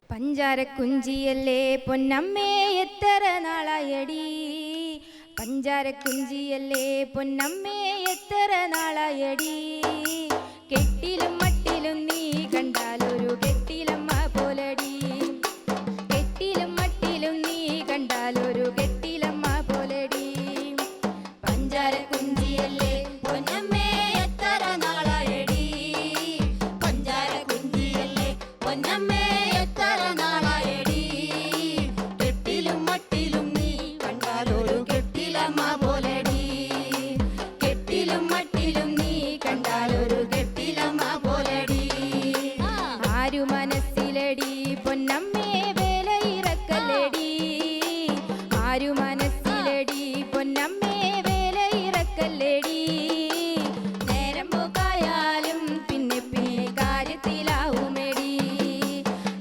പഞ്ചാരക്കുഞ്ചിയല്ലേ പൊന്നമ്മേ എത്ര നാളായടി, പഞ്ചാരക്കുഞ്ചിയല്ലേ പൊന്നമ്മേ എത്ര നാളായടി. കെട്ടിലും മട്ടിലും നീ കണ്ടാലൊരു കെട്ടിലമ്മ പോലടി, കെട്ടിലും മട്ടിലും നീ കണ്ടാലൊരു കെട്ടിലമ്മ പോലടി. പഞ്ചാരക്കുഞ്ചിയല്ലേ പൊന്നമ്മേ എത്ര നാളായടി, പഞ്ചാരക്കുഞ്ചിയല്ലേ പൊന്നമ്മേ എത്ര നാളായടി. കെട്ടിലും മട്ടിലും നീ കണ്ടാലൊരു കെട്ടിലമ്മ പോലടി, കെട്ടിലും മട്ടിലും നീ കണ്ടാലൊരു കെട്ടിലമ്മ പോലടി. ആരു മനസ്സിലടി പൊന്നമ്മേ വേലയിറക്കല്ലടി, ആരു മനസ്സിലടി പൊന്നമ്മേ വേലയിറക്കല്ലടി. നേരം പോക്കായാലും പിന്നെ പിന്നെ കാര്യത്തിലാവുമെടി.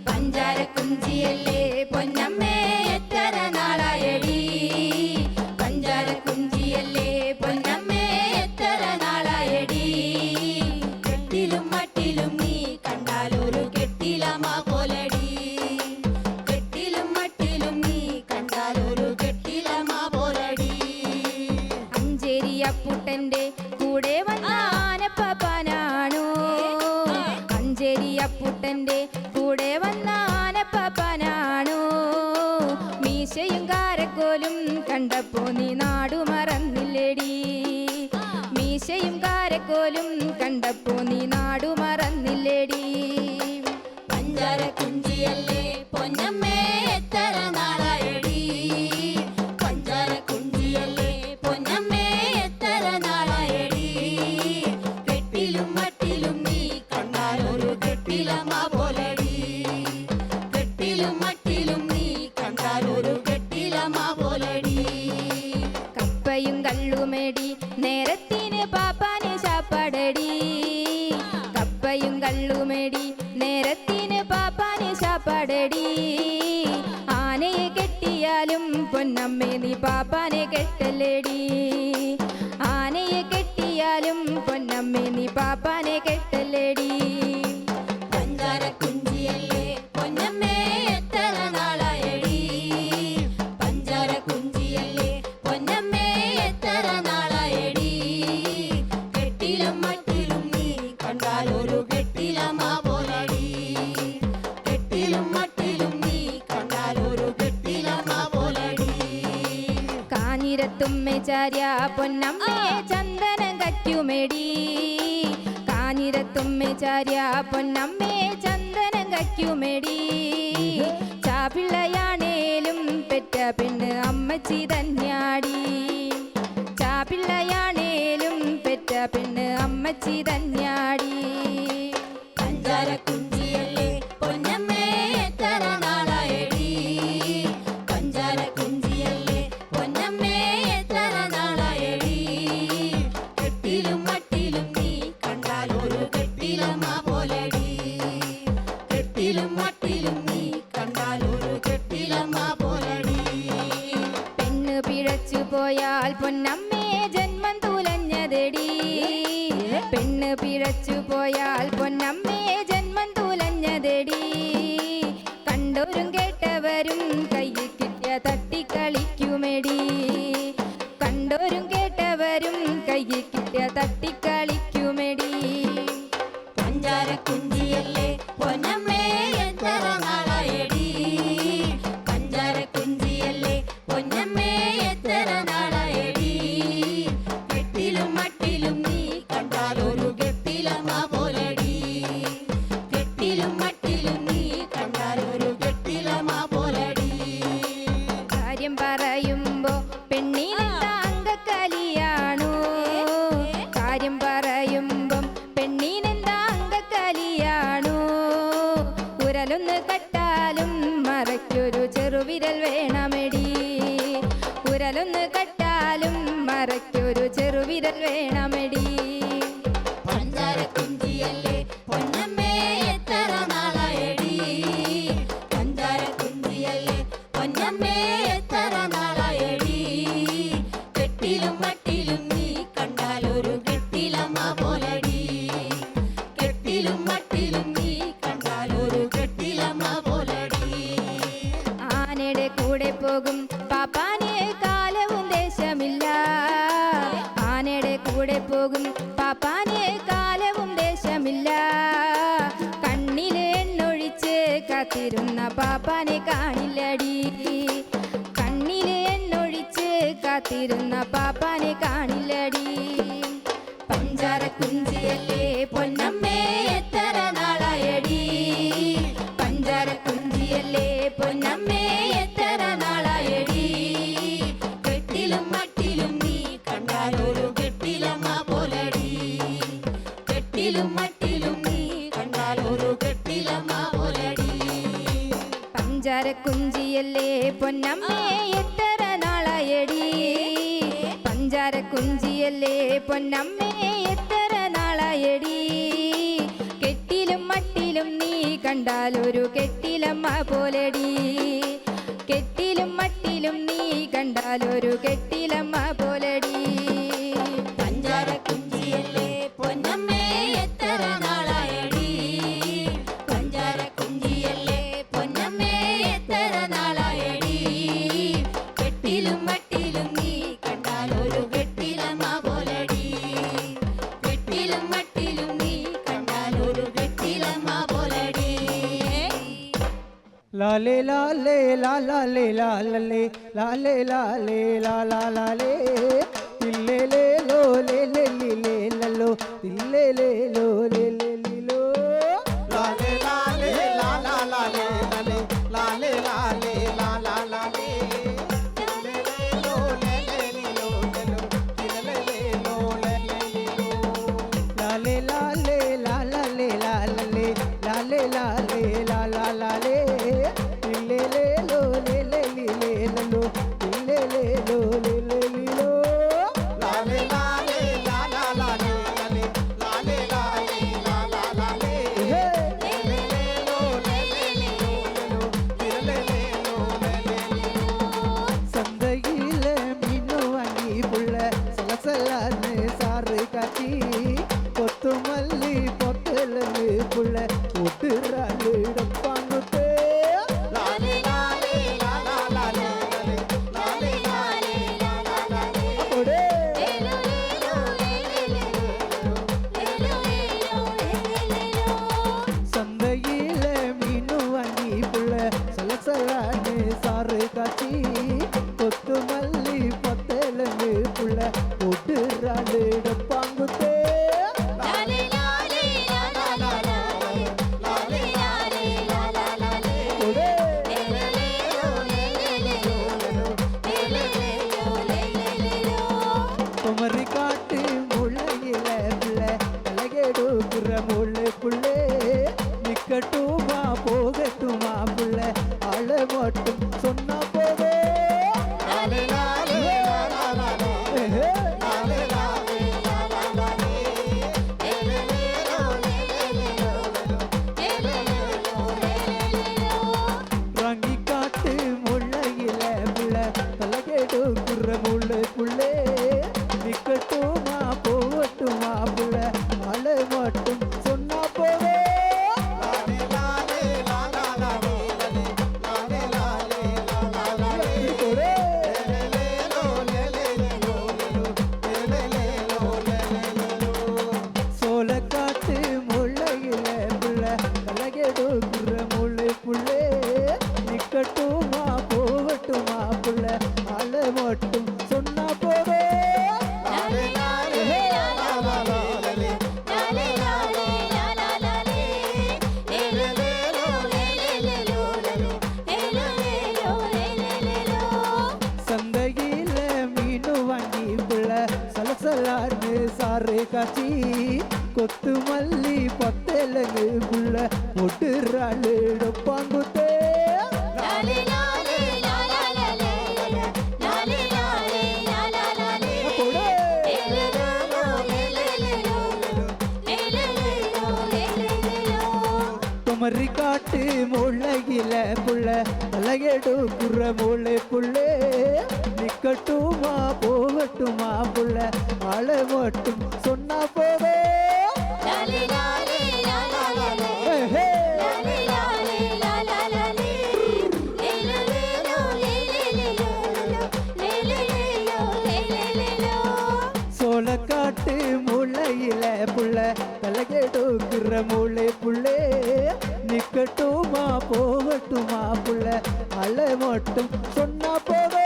പഞ്ചാരക്കുഞ്ചിയല്ലേ പൊന്നമ്മേ എത്ര നാളായടി, പഞ്ചാരക്കുഞ്ചിയല്ലേ പൊന്നമ്മേ എത്ര നാളായടി. കെട്ടിലും മട്ടിലും നീ കണ്ടാലൊരു കെട്ടിലമ്മ പോലടി, കെട്ടിലും മട്ടിലും നീ കണ്ടാലൊരു കെട്ടിലമ്മ പോലടി. അഞ്ചേരി അപ്പുട്ടന്റെ കൂടെ വന്ന ആനപ്പാപ്പാനാണോ, അഞ്ചേരി അപ്പുട്ടന്റെ കൂടെ വന്ന ആനപ്പാപ്പാനാണോ. മീശയും കാരക്കോലും കണ്ടപ്പോ നീ നാടു മറന്നില്ലടി, മീശയും കാരക്കോലും കണ്ടപ്പോ നീ നാടു മറന്നില്ലടി. പഞ്ചാരക്കുഞ്ചിയല്ലേ പൊന്നമ്മേ എത്ര നാളായടി, പഞ്ചാരക്കുഞ്ചിയല്ലേ പൊന്നമ്മേ എത്ര നാളായടി. കെട്ടിലും മട്ടിലും നീ കണ്ടാലൊരു കെട്ടിലമ്മ പോലടി, കെട്ടിലും മട്ടിലും നീ കണ്ടാലൊരു കെട്ടിലമ്മ പോലടി. കപ്പയും കള്ളുമേടി നേരത്തിന് പാപ്പാന് ശാപ്പാടടി, കപ്പയും കള്ളുമേടി നേരത്തിന് പാപ്പാന് ശാപ്പാടടി. ആനയെ കെട്ടിയാലും പൊന്നമ്മേ നീ പാപ്പാനെ കെട്ടല്ലേടി, ആനയെ കെട്ടിയാലും പൊന്നമ്മേ നീ പാപ്പാനെ കെട്ടല്ലേടി. പഞ്ചാരക്കുഞ്ചിയല്ലേ പൊന്നമ്മേ എത്ര നാളായടി, പഞ്ചാരക്കുഞ്ചിയല്ലേ പൊന്നമ്മേ എത്ര നാളായടി. കെട്ടിലും മട്ടിലും നീ കണ്ടാലൊരു കെട്ടിലമ്മ പോലടി, കെട്ടിലും മട്ടിലും നീ കണ്ടാലൊരു കെട്ടിലമ്മ പോലടി. കാഞ്ഞിരത്തുമ്മേചാര്യ പൊന്നമ്മേ ചന്ദനം കയ്ക്കുമെടി, കാഞ്ഞിരത്തുമ്മേചാര്യ പൊന്നമ്മേ ചന്ദനം കയ്ക്കുമെടി. ചാപിള്ളയാണേലും പെറ്റ പെണ്ണ് അമ്മച്ചി തന്നെയാടി, ചാപിള്ളയാണേലും പെറ്റ പെണ്ണ് അമ്മച്ചി തന്നെയാടി. പഞ്ചാരക്കുഞ്ചിയല്ലേ പൊന്നമ്മേ എത്ര നാളായടി, പഞ്ചാരക്കുഞ്ചിയല്ലേ പൊന്നമ്മേ എത്ര നാളായടി. കെട്ടിലും മട്ടിലും നീ കണ്ടാലൊരു കെട്ടിലമ്മ പോലടി, കെട്ടിലും മട്ടിലും നീ കണ്ടാലൊരു കെട്ടിലമ്മ പോലടി. പെണ്ണ് പിഴച്ചു പോയാൽ പൊന്നമ്മേ ജന്മം തുലഞ്ഞതെടി, പെണ്ണ് പിഴച്ചു പോയാൽ പൊന്നമ്മേ ജന്മം തുലഞ്ഞതെടി. കണ്ടോരും കേട്ടവരും കയ്യിൽ കിട്ടിയ തട്ടിക്കളിക്കുമെടി, കണ്ടോരും കേട്ടവരും കയ്യിൽ കിട്ടിയ തട്ടിക്കളിക്കുമെടി. പഞ്ചാരക്കുഞ്ചിയല്ലേ പൊന്നമ്മേ എത്ര നാളായടി, പഞ്ചാരക്കുഞ്ചിയല്ലേ പൊന്നമ്മേ എത്ര നാളായടി. കെട്ടിലും മട്ടിലും നീ കണ്ടാലൊരു കെട്ടിലമ്മ പോലടി, കെട്ടിലും മട്ടിലും നീ കണ്ടാലൊരു കെട്ടിലമ്മ പോലടി. കാര്യം പറയുമ്പോ പെണ്ണിനെന്താ അങ്കക്കലിയാണോ, കാര്യം പറയുമ്പം പെണ്ണിനെന്താ അങ്കക്കലിയാണോ. ഉരലൊന്ന് കട്ടാലും മറയ്ക്കൊരു ചെറുവിരൽ വേണമെടി, ഉരലൊന്ന് കട്ടാലും മറയ്ക്കൊരു ചെറുവിരൽ വേണമെടി. പഞ്ചാരക്കുഞ്ചിയ പാപ്പാന് കാലവും ദേശമില്ല കണ്ണിൽ എണ്ണൊഴിച്ച് കാത്തിരുന്ന പാപ്പാനെ കാണില്ലടി കണ്ണിൽ എണ്ണൊഴിച്ച് കാത്തിരുന്ന പാപ്പാനെ കാണില്ലടി പഞ്ചാര കുഞ്ചിയല്ലേ പൊന്നമ്മേ എത്ര നാളായടി പഞ്ചാര കുഞ്ചിയല്ലേ പൊന്നമ്മേ എത്ര നാളായടി കെട്ടിലും മട്ടിലും നീ കണ്ടാലൊരു കെട്ടിലമ്മ പോലടി കെട്ടിലും മട്ടിലും നീ കണ്ടാലൊരു കെട്ടിലമ്മ പോലടി പഞ്ചാര കുഞ്ചിയല്ലേ പൊന്നമ്മേ എത്ര നാളായടി പഞ്ചാര കുഞ്ചിയല്ലേ പൊന്നമ്മേ എത്ര നാളായടി കെട്ടിലും മട്ടിലും നീ കണ്ടാലൊരു കെട്ടിലമ്മ പോലടി കെട്ടിലും മട്ടിലും നീ കണ്ടാലൊരു കെട്ടിലമ്മ പോലടി പഞ്ചാര കുഞ്ചിയല്ലേ പൊന്നമ്മേ എത്ര നാളായടി പഞ്ചാര കുഞ്ചിയല്ലേ പൊന്നമ്മേ എത്ര നാളായടി കെട്ടിലും മട്ടിലും നീ കണ്ടാലൊരു കെട്ടിലമ്മ പോലടി കെട്ടിലും മട്ടിലും നീ കണ്ടാലൊരു കെട്ടിലമ്മ പോലടി ലാലേ ലാലേ ലാലേ ലാലേ ലാലേ ലാലേ ലാലാ ലാലേ തില്ലേ ലേ ലോ ലേ ലേ ലേ ലല്ലോ തില്ലേ ലേ ലോ ലേ ലേ ലോ ലാലേ ലാലേ ലാലാ ലാലേ ലാലേ ലാലേ ലാലേ ലാലാ ലാലേ തില്ലേ ലേ ലോ ലേ ലേ ലോ ലല്ലോ തില്ലേ ലേ ലോ ലേ ലേ ലോ ലാലേ ലാലേ ലാലേ ലാലേ ലാലേ ലാലേ ലാലാ ലാലേ തില്ലേ ലേ ലോ ലേ ലേ ലേ ലല്ലോ തില്ലേ ലേ ലോ ലേ ലേ ലോ ലാലേ ലാലേ ലാലാ ലാലേ ലാലേ ലാലേ ലാലാ ലാലേ തില്ലേ ലേ ലോ ലേ ലേ ലോ ലല്ലോ തില്ലേ ലേ ലോ ലേ ലേ ലോ സന്തയിലെ മീനു വാങ്ങി പുള്ള സലസലാന്ന് സാറ് കാച്ചി കൊത്തുമല്ലി പൊട്ടലന്ന് പുള്ള ഒട്ടുറാളിടപ്പാങ്ങുത്തേ ലാലേ ലാലേ ലാലാ ലാലേ ലാലേ ലാലേ ലാലാ ലാലേ അപ്പോഴേ സന്തയിലെ മീനു വാങ്ങി പുള്ള സലസലാന്ന് സാറ് കാച്ചി കൊത്തുമല്ലി പൊട്ടലന്ന് പുള്ള ഒട്ടുറാളിടപ്പാങ്ങുത്തേ குமரிக்காட்டு முள்ளையில பிள்ளை அழகெடுக்கிற முள்ளு புள்ளே நிக்கட்டுமா போகட்டுமா புள்ளை அழ மட்டும் சொன்னா போதே ரங்கிக்காட்டு முள்ளையில பிள்ளை அழகெடுக்கிற முள்ளு புள்ளே நிக்கட்டுமா போகட்டுமா புள்ள அழ மட்டும் சொன்னா போதே சோளக்காட்டு முள்ளையில புள்ள அழகெடுக்கிற முள்ளு புள்ளே நிக்கட்டுமா போகட்டுமா புள்ள அழ மட்டும் சொன்னா போதே சந்தையில மீனு வாங்கி புள்ள சலசலான்னு சாறு காச்சி கொத்து மல்லி பொத்தலங்கு புள்ள ஒட்டுறாளுடப்பாங்குத்தே குமரிக்காட்டு முள்ளையில புள்ள அழகெடுக்கிற முள்ளை புள்ளே நிக்கட்டுமா போகட்டுமா புள்ள அழ மட்டும் சொன்னா போதே சோளக்காட்டு முள்ளையில நிறமுளை புள்ளே நிக்கட்டுமா போகட்டுமா புள்ள அலை மட்டும் சொன்னா போதும்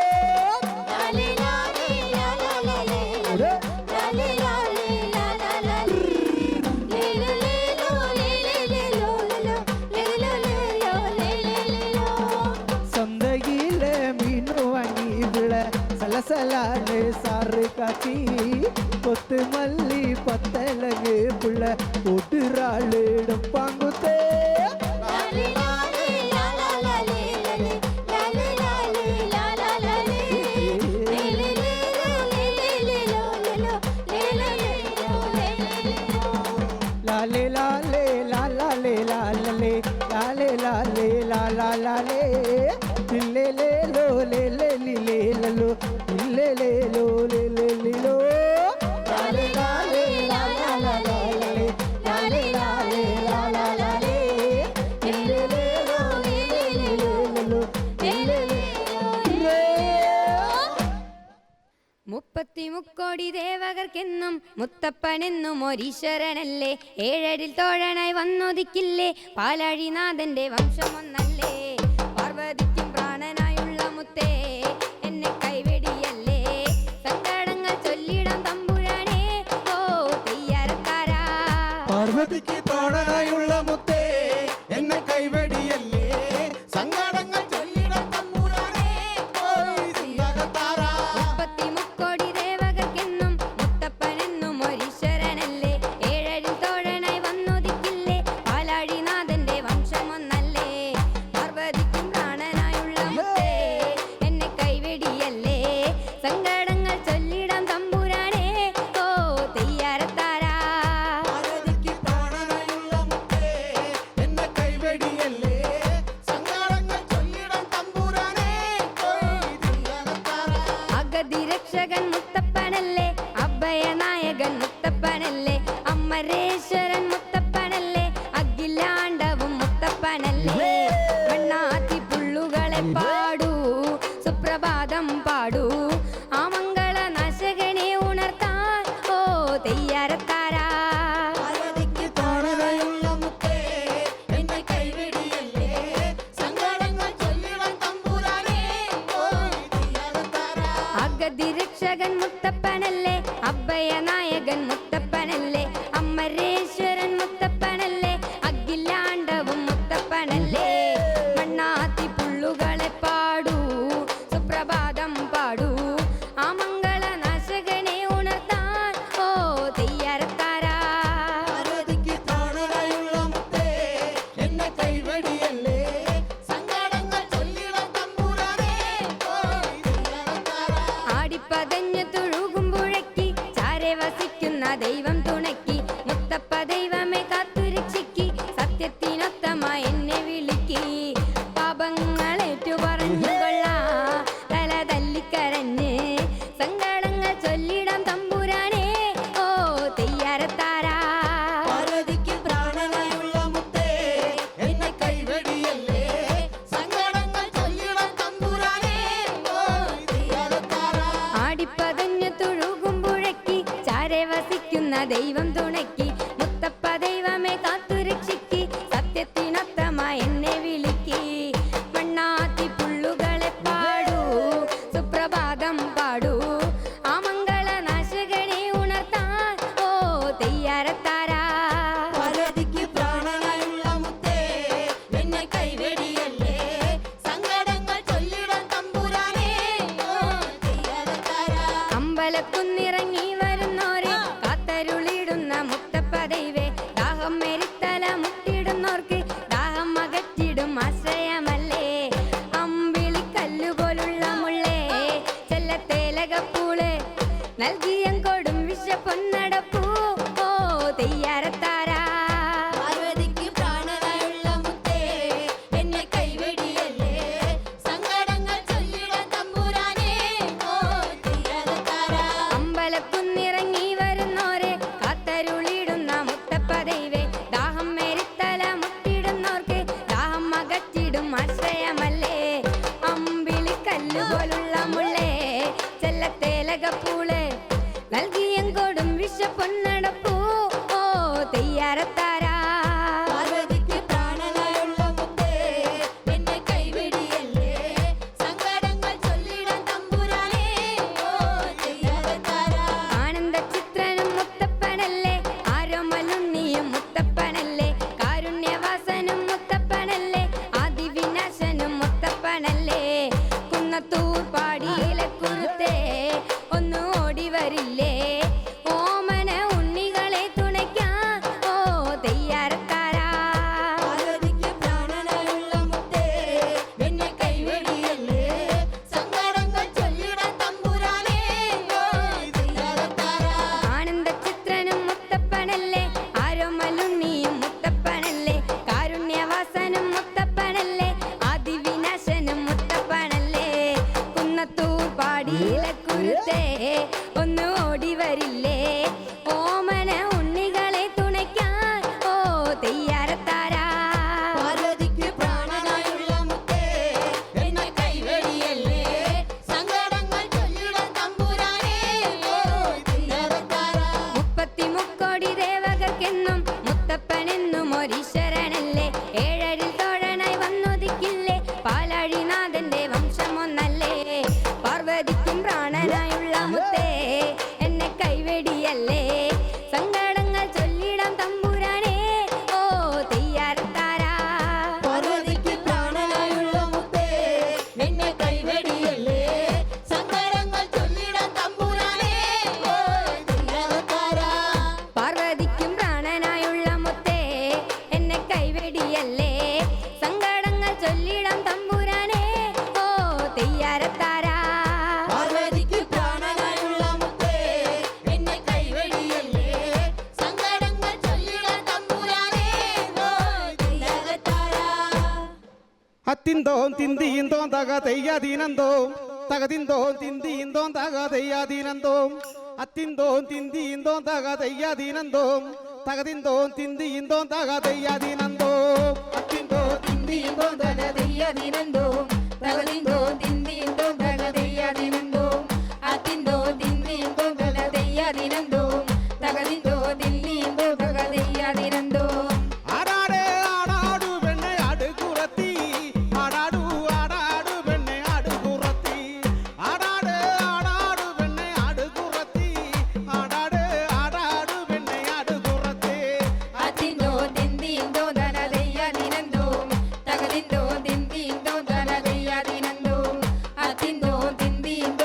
சந்தையில மீன் வாங்கி புள்ள சலசலான்னு சாறு காட்சி கொத்து மல்லி பத்தலகு புள்ள போட்டுறாளிடும் பாங்குத்தே லாலே லாலே லாலே லாலே லாலே லாலே லாலா லாலே தில்லே லே லோ லே லே லே லோ தில்லே லே லோ லே லே லோ லாலே லாலே லாலா லாலே லாலே லாலே லாலா லாலே தில்லே லே லோ லே லே லோ தில்லே லே മുപ്പത്തിമുക്കോടി ദേവകർക്കെന്നും മുത്തപ്പനെന്നും ഒരീശ്വരനല്ലേ ഏഴടിൽ തോഴനായി വന്നൊതിക്കില്ലേ പാലാഴിനാഥന്റെ വംശമൊന്നല്ലേ പാർവതിക്കും പ്രാണനായുള്ള മുത്തേ എന്നെ കൈവെടിയല്ലേ സങ്കടങ്ങൾ ചൊല്ലിടാം തമ്പുരാനേ ഓ തെയ്യാരത്താരാ പാർവതിക്ക് തോഴനായുള്ള മുത്തേ എന്നെ കൈവെടിയല്ലേ സങ്കടങ്ങൾ ചൊല്ലിടാം തമ്പുരാനേ ഓ തെയ്യാരത്താരാ മുപ്പത്തിമുക്കോടി ദേവകർക്കെന്നും മുത്തപ്പനെന്നും ഒരീശ്വരനല്ലേ ഏഴടിൽ തോഴനായി വന്നൊതിക്കില്ലേ പാലാഴിനാഥന്റെ വംശമൊന്നല്ലേ പാർവതിക്കും പ്രാണനായുള്ള മുത്തേ എന്നെ കൈവെടിയല്ലേ സങ്കടങ്ങൾ ചൊല്ലിടാം തമ്പുരാനേ ഓ തെയ്യാരത്താരാ പാർവതിക്ക് തോഴനായുള്ള മുത്തേ എന്നെ കൈവെടിയല്ലേ സങ്കടങ്ങൾ ചൊല്ലിടാം തമ്പുരാനേ ഓ തെയ്യാരത്താരാ അഗതി രക്ഷകൻ മുത്തപ്പനല്ലേ അഭയനായകൻ മുത്തപ്പനല്ലേ അമരേശ്വരൻ മുത്തപ്പനല്ലേ അഖിലാണ്ടവും മുത്തപ്പനല്ലേ മണ്ണാത്തി പുള്ളുകളെ പാടൂ സുപ്രഭാതം പാടൂ ആ മംഗളനാശകനെ ഉണർത്താൻ ഓ തെയ്യാരത്താരാ പാർവതിക്ക് തോഴനായുള്ള മുത്തേ എന്നെ കൈവെടിയല്ലേ സങ്കടങ്ങൾ ചൊല്ലിടാം തമ്പുരാനേ ഓ തെയ്യാരത്താരാ അഗതി രക്ഷകൻ മുത്തപ്പനല്ലേ അഭയനായകൻ മുത്തപ്പനല്ലേ അമരേശ്വരൻ മുത്തപ്പനല്ലേ അഖിലാണ്ടവും മുത്തപ്പനല്ലേ മണ്ണാത്തി പുള്ളുകളെ പാടൂ സുപ്രഭാതം പാടൂ ആ മംഗളനാശകനെ ഉണർത്താൻ ഓ തെയ്യാരത്താരാ പാർവതിക്ക് തോഴനായുള്ള മുത്തേ എന്നെ കൈവെടിയല്ലേ സങ്കടങ്ങൾ ചൊല്ലിടാം തമ്പുരാനേ ഓ തെയ്യാരത്താരാ ആടിപ്പതഞ്ഞു തുഴുകുമ്പുഴക്കി ചാരെ വസിക്കുന്ന ദൈവം തുണക്കി മുത്തപ്പ ദൈവമേ കാത്തുരക്ഷിക്കി സത്യത്തിനൊത്തമായി എന്നെ വിളിക്കി പാപങ്ങളേറ്റു പറഞ്ഞു കൊള്ളാ തല തല്ലിക്കരഞ്ഞ് സങ്കടങ്ങൾ ചൊല്ലിടാം തമ്പുരാനേ ഓ തെയ്യാരത്താരാ പാർവതിക്ക് പ്രാണനായുള്ള മുത്തേ എന്നെ കൈവെടിയല്ലേ സങ്കടങ്ങൾ ചൊല്ലിടാം തമ്പുരാനേ ഓ തെയ്യാരത്താരാ ആടിപ്പതഞ്ഞു തുഴുകുമ്പുഴക്കി ചാരെ വസിക്കുന്ന ദൈവം തുണക്കി മുത്തപ്പ ദൈവമേ കാത്തുരക്ഷിക്കി സത്യത്തിനൊത്തമായി എന്നെ വിളിക്കി മണ്ണാത്തി പുള്ളുകളെ പാടൂ സുപ്രഭാതം പാടൂ ആ മംഗളനാശകനെ ഉണർത്താൻ ഓ തെയ്യാരത്താരാ പാർവതിക്ക് പ്രാണനായുള്ള മുത്തേ എന്നെ കൈവെടിയല്ലേ സങ്കടങ്ങൾ ചൊല്ലിടാം തമ്പുരാനേ ഓ തെയ്യാരത്താരാ അമ്പലക്കുന്നിറങ്ങി വരുന്നോരെ കാത്തരുളിടുന്ന മുത്തപ്പ ദൈവേ ദാഹം മെരിത്തല മുട്ടിടുന്നോർക്ക് ദാഹം അകറ്റിടും ആശ്രയമല്ലേ അമ്പിളി കല്ലുപോലുള്ള മുള്ളേ ചെല്ലത്തേലകപ്പൂള് നൽകിയം കൊടും വിഷപ്പൊന്നടപ്പൂ ഓ തെയ്യാരത്താരാ പാർവതിക്ക് പ്രാണനായുള്ള മുത്തേ എന്നെ കൈവെടിയല്ലേ സങ്കടങ്ങൾ ചൊല്ലിടാം തമ്പുരാനേ ഓ തെയ്യാരത്താരാ അമ്പലക്കുന്നിറങ്ങി വരുന്നോരെ കാത്തരുളിടുന്ന മുത്തപ്പ ദൈവേ ദാഹം മെരിത്തല മുട്ടിടുന്നോർക്ക് ദാഹം അകറ്റിടും ആശ്രയമല്ലേ അമ്പിളി കല്ലുപോലുള്ള മുള്ളേ ചെല്ലത്തേലകപ്പൂള് നൽകിയം കൊടും വിഷപ്പൊന്നടപ്പൂ ഓ തെയ്യാരത്താരാ മുത്തപ്പനല്ലേ കാരുണ്യവാസനും മുത്തപ്പനല്ലേ ആദിവിനാശനും മുത്തപ്പനല്ലേ കുന്നത്തൂർ പാടിയിലെ കുരുത്തേ ഒന്ന് ഓടി വരില്ലേ ഓമന ഉണ്ണികളെ തുണയ്ക്കാൻ ഓ തെയ്യാരത്താരാ പാർവതിക്ക് പ്രാണനായുള്ള മുത്തേ എന്നെ കൈവെടിയല്ലേ സങ്കടങ്ങൾ ചൊല്ലിടാൻ തമ്പുരാനേ ഓ തെയ്യാരത്താരാ ആനന്ദ ചിത്രനും മുത്തപ്പനല്ലേ ആരോമലുണ്ണിയും മുത്തപ്പനല്ലേ കാരുണ്യവാസനും മുത്തപ്പനല്ലേ ആദിവിനാശനും മുത്തപ്പനല്ലേ കുന്നത്തൂർ പാടിയിലെ കുരുത്തേ ഒന്ന് ഓടി വരില്ലേ ഓമന ഉണ്ണികളെ തുണയ്ക്കാൻ ഓ തെയ്യാരത്താരാ പാർവതിക്ക് പ്രാണനായുള്ള മുത്തേ എന്നെ കൈവെടിയല്ലേ സങ്കടങ്ങൾ ചൊല്ലിടാൻ തമ്പുരാനേ ഓ തെയ്യാരത്താരാ 33 ദേവകർക്കെന്നും മുത്തപ്പനെന്നും ഒരീശ്വരനല്ലേ ഏഴരിൽ തോഴനായി വന്നുദിക്കില്ലേ പാലാഴിനാഥന്റെ വംശമൊന്നല്ലേ പാർവതിക്കും പ്രാണനായുള്ള മുത്തേ എന്നെ കൈവെടിയല്ലേ സങ്കടങ്ങൾ ചൊല്ലിടാം തമ്പുരാനേ ഓ തെയ്യാരത്താരാ പാർവതിക്ക് പ്രാണനായുള്ള മുത്തേ എന്നെ കൈവെടിയല്ലേ സങ്കടങ്ങൾ ചൊല്ലിടാൻ തമ്പുരാനേ ഓ തെയ്യാരത്താരാ പാർവതിക്കും പ്രാണനായുള്ള മുത്തേ എന്നെ കൈവെടിയല്ലേ സങ്കടങ്ങൾ ചൊല്ലിടാം തമ്പുരാനേ ഓ തെയ്യാരത്താരാ പാർവതിക്ക് പ്രാണനായുള്ള മുത്തേ എന്നെ കൈവെടിയല്ലേ സങ്കടങ്ങൾ ചൊല്ലിടാൻ തമ്പുരാനേ ഓ തെയ്യാരത്താരാ അത്തിന്തോം തിന്തിയിന്തോം തക തെയ്യാദീനന്തോം തകതിന്തോം തിന്തിയിന്തോം തക തെയ്യാദീനന്തോം അത്തിന്തോം തിന്തിയിന്തോം തക തെയ്യാദീനന്തോം തകതിന്തോം തിന്തിയിന്തോം തക തെയ്യാദീനന്തോം അത്തിന്തോം തിന്തിയിന്തോം തക തെയ്യാദീനന്തോ തകതിന്തോ തിന്തിന്തോ തക തെയ്യാദീനന്തോ അത്തിന്തോ തിന്തിന്തോ തക തെയ്യാദീനന്തോ തകതിന്തോ തിന്തിന്തോ തക തെയ്യാദീനന്തോ ആടാട് ആടാടു പെണ്ണെ ആട് കുറത്തി ആടാടു ആടാടു പെണ്ണെ ആട് കുറത്തി ആടാട് ആടാടു പെണ്ണെ ആട് കുറത്തി ആടാട് ആടാടു പെണ്ണെ ആട് കുറത്തി അത്തിന്തോ തിന്തിന്തോ തക തെയ്യാദീനന്തോ തകതിന്തോ തിന്തിന്തോ തക തെയ്യാദീനന്തോ അത്തിന്തോ തിന്തിന്തോ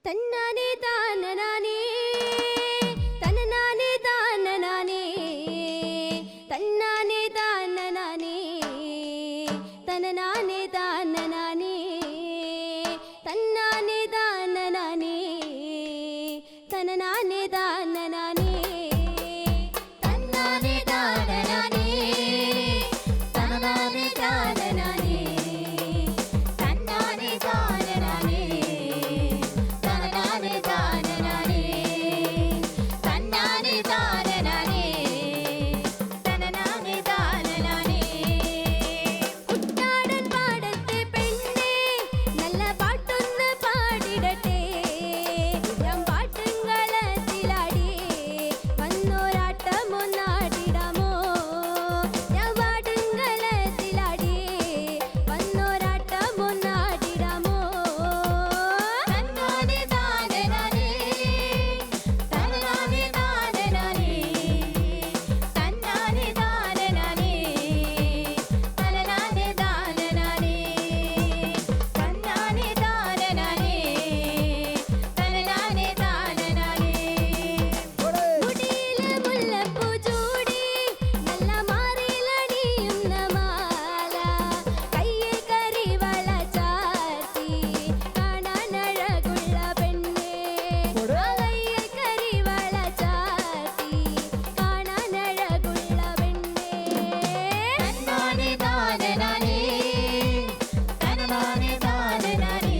തന്നാനെ താനനാനേ തനനാനെ താനനാനേ തന്നാനെ താനനാനേ തനനാനെ താനനാനേ തന്നാനെ താനനാനേ തനനാനെ താനനാനേ തന്നാനെ താനനാനേ തനനാനെ താനനാനേ തന്നാനെ താനനാനേ തനനാനെ താനനാനേ തന്നാനെ താനനാനേ തനനാനെ താനനാനേ കുട്ടാടൻ പാടത്തെ പെണ്ണേ നല്ല പാട്ടൊന്ന് പാടിടട്ടെ ഞാൻ പാട്ടുങ്കളത്തിലാടി വന്നോരാട്ടമൊന്നാടിടാമോ ഞാൻ പാട്ടുങ്കളത്തിലാടി വന്നോരാട്ടമൊന്നാടിടാമോ തന്നാനെ താനനാനേ തനനാനെ താനനാനേ തന്നാനെ താനനാനേ തനനാനെ താനനാനേ തന്നാനെ താനനാനേ തനനാനെ താനനാനേ മുടിയില് മുല്ലപ്പൂ ചൂടി നല്ല മാറിലണിയുന്ന മാല കയ്യിൽ കരിവള ചാർത്തി കാണാനഴകുള്ള പെണ്ണേ കയ്യിൽ കരിവള ചാർത്തി കാണാനഴകുള്ള പെണ്ണേ തന്നാനെ താനനാനേ തനനാനെ താനനാനേ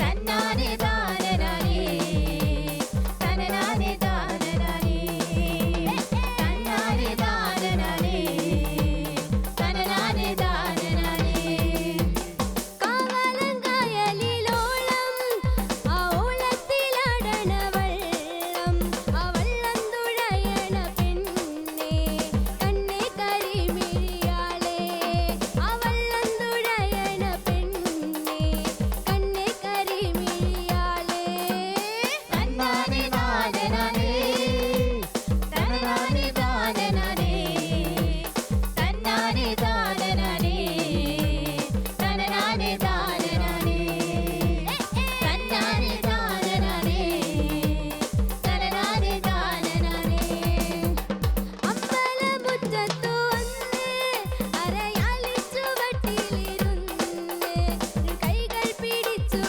തന്നാനെ താനനാനേ തനനാനെ താനനാനേ തന്നാനെ താനനാനേ തനനാനെ താനനാനേ കാവലം കായലിലോളം ആ ഓളത്തിലാടണ വെള്ളം ആ വള്ളം തുഴയണ പെണ്ണേ കണ്ണേ കരിമിഴിയാളേ ആ വള്ളം തുഴയണ പെണ്ണേ കണ്ണേ കരിമിഴിയാളേ തന്നാനെ താനനാനേ തനനാനെ താനനാനേ തന്നാനെ താനനാനേ തനനാനെ താനനാനേ തന്നാനെ താനനാനേ തനനാനെ താനനാനേ അമ്പലമുറ്റത്തു വന്ന് അരയാലിച്ചുവട്ടിലിരുന്ന് കൈകൾ പിടിച്ചു